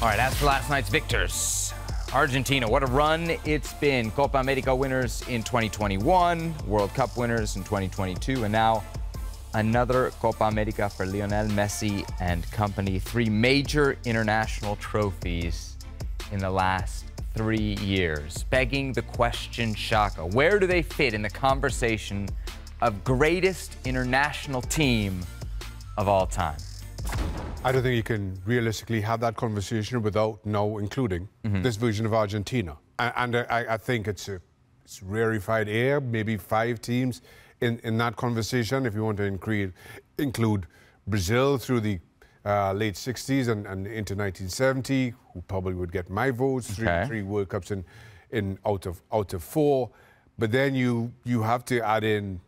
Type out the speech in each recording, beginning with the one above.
All right, as for last night's victors, Argentina, what a run it's been. Copa America winners in 2021, World Cup winners in 2022, and now another Copa America for Lionel Messi and company. 3 major international trophies in the last 3 years. Begging the question, Shaka, where do they fit in the conversation of greatest international team of all time? I don't think you can realistically have that conversation without now including this version of Argentina. And I think it's rarefied air, maybe 5 teams in that conversation. If you want to include Brazil through the late 60s and into 1970, who probably would get my votes, three World Cups out of 4. But then you have to add in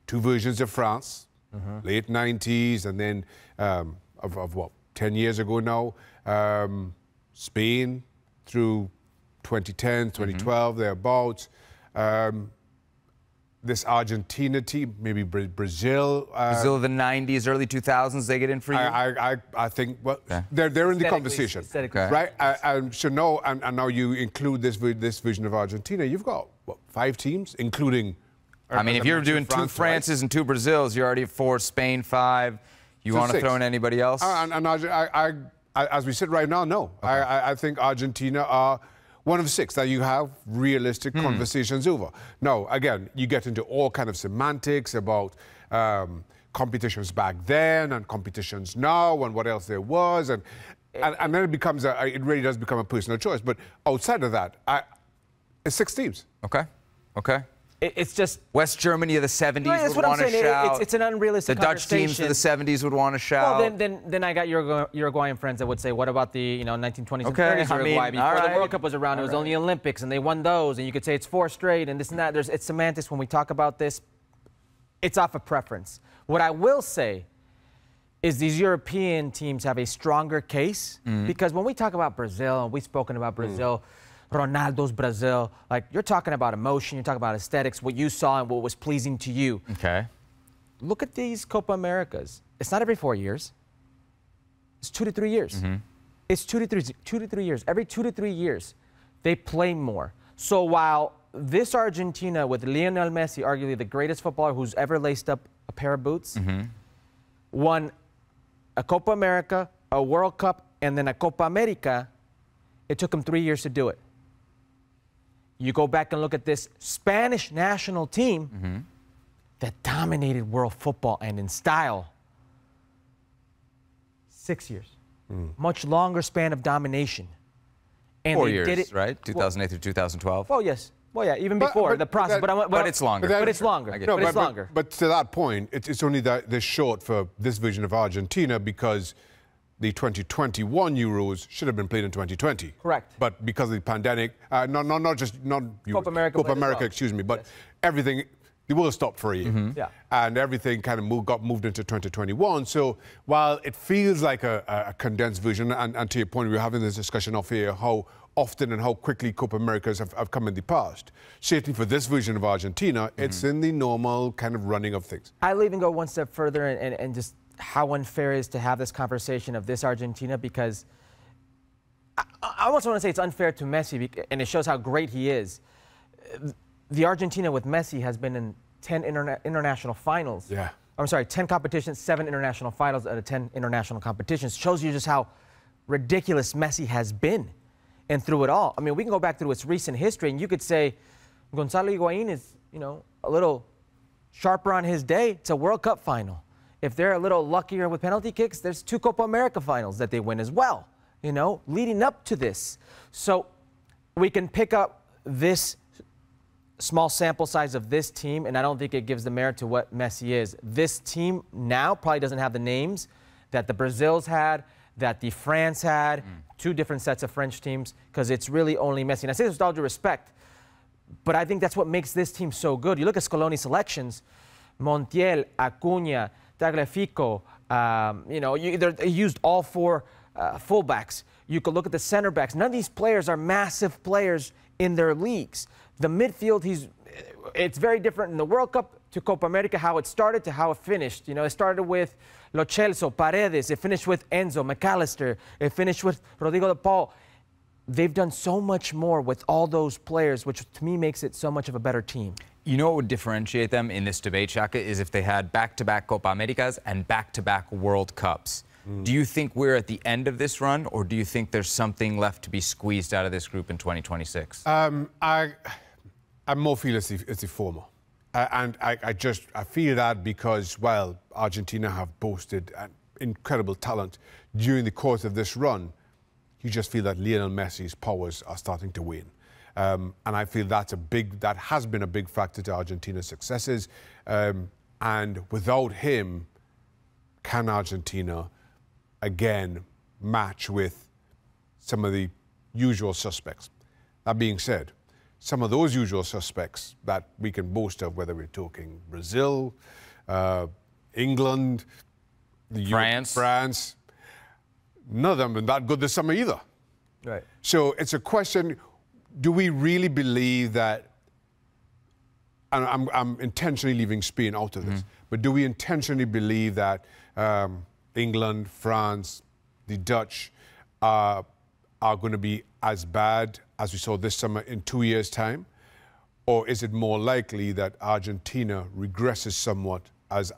2 versions of France, late 90s, and then of what, 10 years ago now, Spain through 2010, 2012, thereabouts. This Argentina team, maybe Brazil. Brazil of the 90s, early 2000s, they get in for you? I think, well, they're in the conversation, right? So now, and now you include this version of Argentina, you've got, what, 5 teams, including... I mean, if you're doing France, 2 Frances and 2 Brazils, you're already at 4, Spain 5. You want to throw in anybody else? As we sit right now, no. I think Argentina are one of 6 that you have realistic conversations over. Now, again, you get into all kind of semantics about competitions back then and competitions now and what else there was, and then it becomes it really does become a personal choice. But outside of that, it's 6 teams. Okay. It's just... West Germany of the 70s would want to shout. It's an unrealistic conversation. The Dutch teams of the 70s would want to shout. Well, then I got Uruguayan friends that would say, what about the 1920s and 30s Uruguay? Before the World Cup was around, it was only Olympics, and they won those, and you could say it's 4 straight, and this and that. It's semantics when we talk about this. It's off of preference. What I will say is these European teams have a stronger case, because when we talk about Brazil, and we've spoken about Brazil, Ronaldo's Brazil, like, you're talking about emotion, you're talking about aesthetics, what you saw and what was pleasing to you. Look at these Copa Americas. It's not every 4 years. It's 2 to 3 years. It's 2 to 3 years. Every 2 to 3 years, they play more. So while this Argentina with Lionel Messi, arguably the greatest footballer who's ever laced up a pair of boots, won a Copa America, a World Cup, and then a Copa America, it took him 3 years to do it. You go back and look at this Spanish national team that dominated world football and in style. 6 years. Much longer span of domination. And 4 years, right? 2008 through 2012? Well, yes. Well, yeah, even before the process. But it's longer. But it's longer. It's longer. But to that point, it's only this short for this version of Argentina because the 2021 Euros should have been played in 2020. Correct. But because of the pandemic, not just Copa America, excuse me, but everything, the world stopped for a year. And everything kind of got moved into 2021. So while it feels like a condensed version, and to your point, we were having this discussion off here, how often and how quickly Copa Americas have come in the past. Certainly for this version of Argentina, it's in the normal kind of running of things. I'll even go one step further and just how unfair it is to have this conversation of this Argentina, because I almost want to say it's unfair to Messi, and it shows how great he is. The Argentina with Messi has been in 10 international finals. I'm sorry, 10 competitions, 7 international finals out of 10 international competitions. Shows you just how ridiculous Messi has been. And through it all, I mean, we can go back through its recent history, and you could say Gonzalo Higuain is, a little sharper on his day. It's a World Cup final. If they're a little luckier with penalty kicks, there's 2 Copa America finals that they win as well, leading up to this. So we can pick up this small sample size of this team, and I don't think it gives the merit to what Messi is. This team now probably doesn't have the names that the Brazils had, that the France had, 2 different sets of French teams, because it's really only Messi. And I say this with all due respect, but I think that's what makes this team so good. You look at Scaloni's selections, Montiel, Acuna, Tagliafico, they used all 4 fullbacks. You could look at the center backs. None of these players are massive players in their leagues. The midfield, it's very different in the World Cup. to Copa America, how it started to how it finished. You know, it started with Lo Celso, Paredes. It finished with Enzo, McAllister. It finished with Rodrigo de Paul. They've done so much more with all those players, which to me makes it so much of a better team. You know what would differentiate them in this debate, Shaka, is if they had back-to-back Copa Americas and back-to-back World Cups. Do you think we're at the end of this run, or do you think there's something left to be squeezed out of this group in 2026? I more feel it's the former. I feel that because, while Argentina have boasted an incredible talent during the course of this run, you just feel that Lionel Messi's powers are starting to wane. And I feel that has been a big factor to Argentina's successes. And without him, can Argentina again match with some of the usual suspects? That being said, some of those usual suspects that we can boast of, whether we're talking Brazil, England, France, none of them have been that good this summer either. Right. So it's a question, do we really believe that, and I'm intentionally leaving Spain out of this, but do we intentionally believe that England, France, the Dutch are going to be as bad as we saw this summer in 2 years' time? Or is it more likely that Argentina regresses somewhat as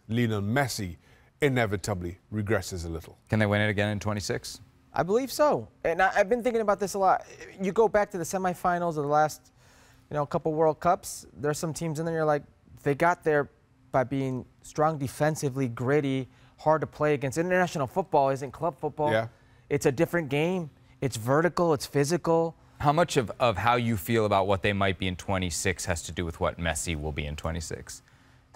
Lionel Messi inevitably regresses a little? Can they win it again in 26? I believe so. And I've been thinking about this a lot. You go back to the semifinals of the last, couple World Cups. There's some teams in there you're like, they got there by being strong defensively, gritty, hard to play against. International football isn't club football. Yeah. It's a different game. It's vertical. It's physical. How much of how you feel about what they might be in 26 has to do with what Messi will be in 26?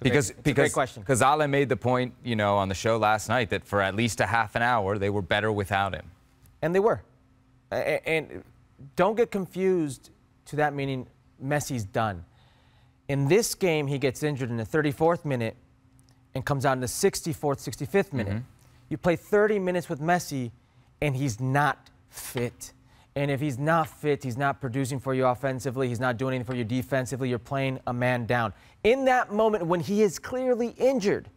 It's a great question. Because Ale made the point, on the show last night that for at least a half an hour, they were better without him. And they were. And don't get confused to that meaning Messi's done. In this game, he gets injured in the 34th minute and comes out in the 64th, 65th minute. You play 30 minutes with Messi, and he's not fit. And if he's not fit, he's not producing for you offensively, he's not doing anything for you defensively, you're playing a man down. In that moment when he is clearly injured,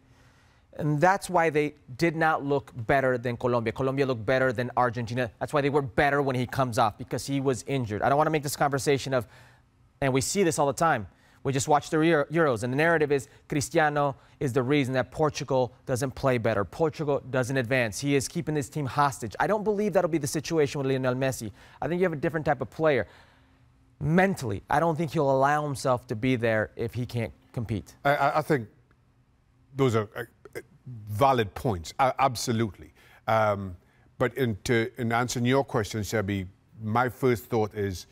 and that's why they did not look better than Colombia. Colombia looked better than Argentina. That's why they were better when he comes off, because he was injured. I don't want to make this conversation of, and we see this all the time, we just watched the Euros, and the narrative is Cristiano is the reason that Portugal doesn't play better. Portugal doesn't advance. He is keeping this team hostage. I don't believe that'll be the situation with Lionel Messi. I think you have a different type of player. Mentally, I don't think he'll allow himself to be there if he can't compete. I think those are valid points, absolutely. But in answering your question, Sebi, my first thought is,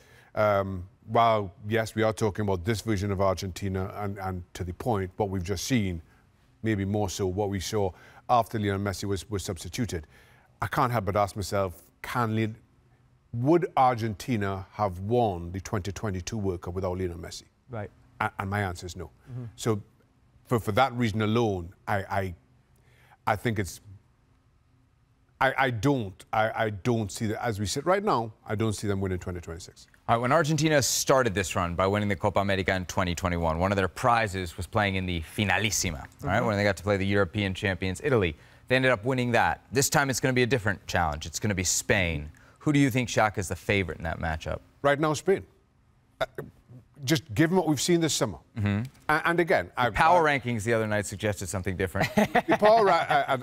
while, yes, we are talking about this version of Argentina and to the point, what we've just seen, maybe more so what we saw after Lionel Messi was substituted, I can't help but ask myself, would Argentina have won the 2022 World Cup without Lionel Messi? Right. And my answer is no. So for that reason alone, I think it's, I don't see that, as we sit right now, I don't see them winning 2026. All right, when Argentina started this run by winning the Copa America in 2021, one of their prizes was playing in the Finalissima, all right, when they got to play the European champions, Italy. They ended up winning that. This time it's going to be a different challenge. It's going to be Spain. Who do you think, Shaka, is the favorite in that matchup? Right now, Spain. Just given what we've seen this summer. And again... Power rankings the other night suggested something different. The power,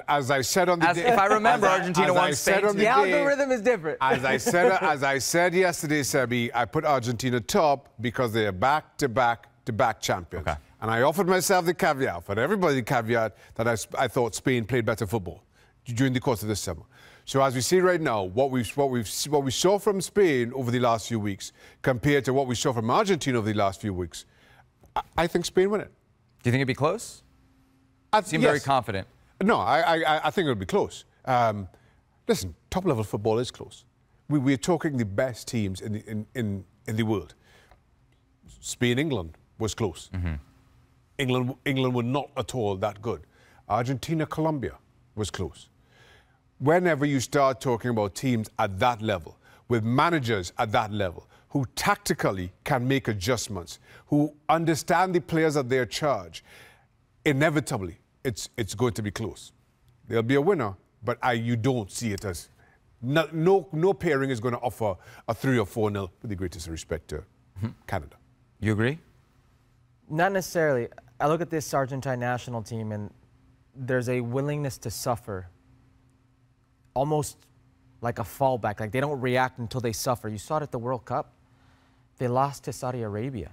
as I said on the day... If I remember, Argentina won Spain. The algorithm is different. As I said yesterday, Sebi, I put Argentina top because they are back-to-back champions. Okay. And I offered myself the caveat, for everybody the caveat, that I thought Spain played better football during the course of this summer. So as we see right now, what we saw from Spain over the last few weeks compared to what we saw from Argentina over the last few weeks, I think Spain win it. Do you think it'd be close? You seem very confident. No, I think it'll be close. Listen, top-level football is close. We're talking the best teams in the world. Spain, England was close. England were not at all that good. Argentina, Colombia was close. Whenever you start talking about teams at that level, with managers at that level who tactically can make adjustments, who understand the players at their charge, inevitably, it's going to be close. There'll be a winner, but you don't see it as... No pairing is going to offer a 3 or 4-0 with the greatest respect to Canada. You agree? Not necessarily. I look at this Argentine national team, and there's a willingness to suffer, almost like a fallback. Like they don't react until they suffer. You saw it at the World Cup. They lost to Saudi Arabia.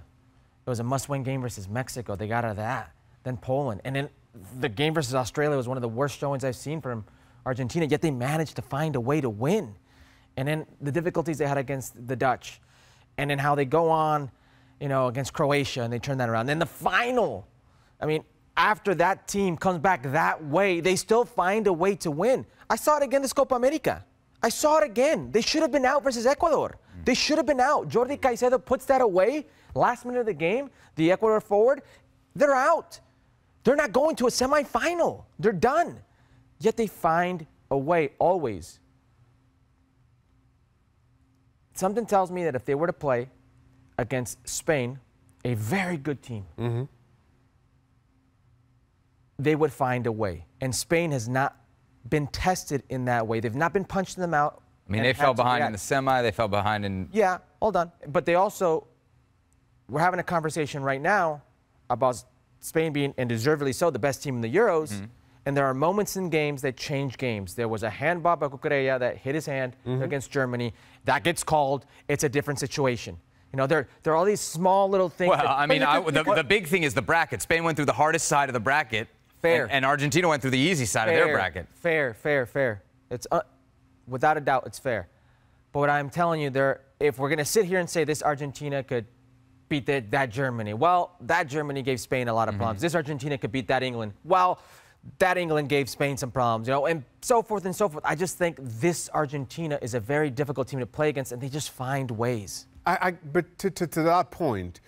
It was a must-win game versus Mexico. They got out of that. Then Poland. And then the game versus Australia was one of the worst showings I've seen from Argentina, yet they managed to find a way to win. And then the difficulties they had against the Dutch. And then how they go on, you know, against Croatia, and they turn that around. Then the final. I mean, after that team comes back that way, they still find a way to win. I saw it again this Copa America. I saw it again. They should have been out versus Ecuador. They should have been out. Jordi Caicedo puts that away. Last minute of the game, the Ecuador forward, they're out. They're not going to a semifinal. They're done. Yet they find a way, always. Something tells me that if they were to play against Spain, a very good team, they would find a way. And Spain has not been tested in that way. They've not been punched in the mouth. I mean, they fell behind in the semi. They fell behind in... Yeah, hold on. But they also... We're having a conversation right now about Spain being, and deservedly so, the best team in the Euros. And there are moments in games that change games. There was a handball by Cucurella that hit his hand against Germany. That gets called. It's a different situation. You know, there are all these small little things. Well, I mean, the big thing is the bracket. Spain went through the hardest side of the bracket. Fair. And Argentina went through the easy side of their bracket. Fair. It's without a doubt, it's fair. But what I'm telling you, if we're going to sit here and say this Argentina could beat that Germany, well, that Germany gave Spain a lot of problems. This Argentina could beat that England. Well, that England gave Spain some problems, you know, and so forth and so forth. I just think this Argentina is a very difficult team to play against, and they just find ways. But to that point,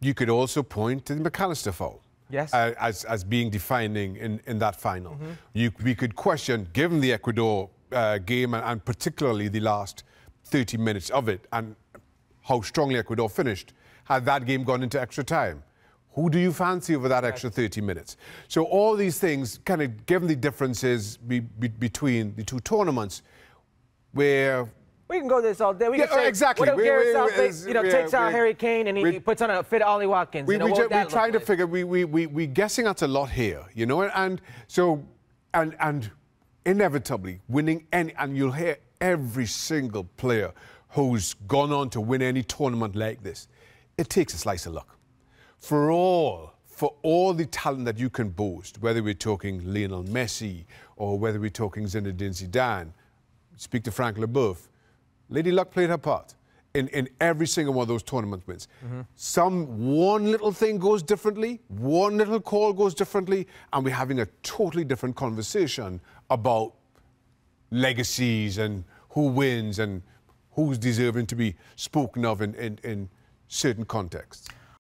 you could also point to the McAllister foul. Yes. As being defining in that final. We could question, given the Ecuador game and particularly the last 30 minutes of it and how strongly Ecuador finished, had that game gone into extra time? Who do you fancy over that extra 30 minutes? So all these things, kind of given the differences between the two tournaments, where... We can go this all day. We can say, exactly. What if Gareth Southgate, takes out Harry Kane and he puts on a fit Ollie Watkins? We're trying to figure, we're guessing at a lot here, you know, and inevitably winning and you'll hear every single player who's gone on to win any tournament like this. It takes a slice of luck. For all the talent that you can boast, whether we're talking Lionel Messi or whether we're talking Zinedine Zidane, speak to Frank Leboeuf, Lady Luck played her part in every single one of those tournament wins. One little thing goes differently, one little call goes differently, and we're having a totally different conversation about legacies and who wins and who's deserving to be spoken of in certain contexts.